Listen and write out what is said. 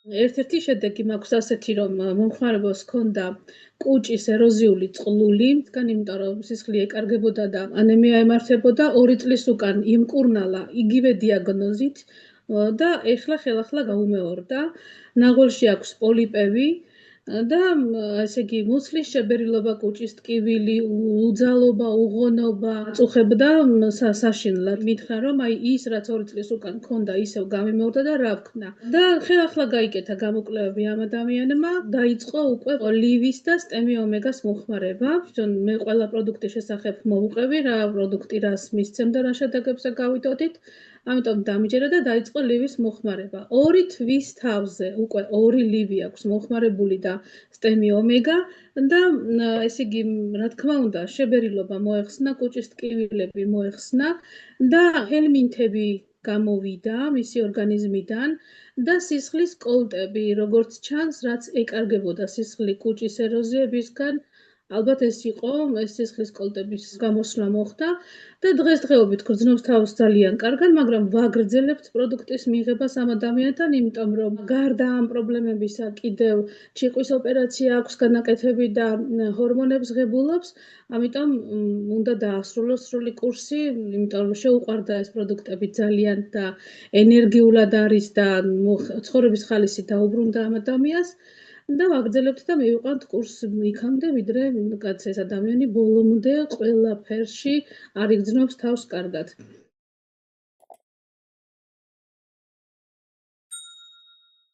ერთ-ერთი შედეგი მაქვს ასეთი, რომ მომხმარებელს ჰქონდა კუჭის ეროზიული წყლული, იმიტომ რომ სისხლი ეკარგებოდა და ანემია ემართებოდა 2 წლის უკან იმკურნალა იგივე დიაგნოზით და ეხლა ხელახლა გაუმეორდა. ნაღველში აქვს პოლიპები და ესე იგი მუცლის შებერილობა, კუჭის ტკივილი, უძალობა, უღონობა წუხებდა საშინლად. მითხრა რომ აი ის რაც 2 წლის უკან ქონდა ისევ გამიმეორდა და რა ვქნა. და ხელახლა გაიკეთა გამოკვლევები ამ ადამიანმა, დაიწყო უკვე ლივის და სტემი ომეგას მოხმარება. მე ყველა პროდუქტის შესახებ მოვუყევი, რა პროდუქტი რას მისცემდა, რა შედეგებზე გავიტოდით. ამიტომ დამიჯერა და დაიწყო ლივის მოხმარება. 2 თვის თავზე უკვე 2 ლივი აქვს მოხმარებული და სტემი ომეგა და ესე იგი, რა თქმა უნდა, შებერილობა მოეხსნა, კუჭის ტკივილები მოეხსნა და ჰელმინთები გამოვიდა მისი ორგანიზმიდან და სისხლის კოლტები, როგორც ჩანს, რაც ეკარგებოდა სისხლი კუჭის ეროზიებისგან, ალბათ ეს იყო, ეს სისხლის კოლტების გამოსვლა მოხდა და დღესდღეობით გრძნობს თავს ძალიან კარგად, მაგრამ ვაგრძელებთ პროდუქტის მიღებას ამ ადამიანთან, იმიტომ რომ გარდა ამ პრობლემებისა კიდევ ჩიყვის ოპერაცია აქვს განაკეთები და ჰორმონებს ღებულობს, ამიტომ უნდა დაასრულოს სრული კურსი, იმიტომ რომ შეუყვარდა ეს პროდუქტები ძალიან და ენერგიულად არის და ცხოვრების ხალისი დაუბრუნდა ამ ადამიანს და ვაგრძელებთ და მივიყვანთ კურსს იქამდე, ვიდრე ეს ადამიანი ბოლომდე ყველაფერში არ იგრძნობს თავს კარგად.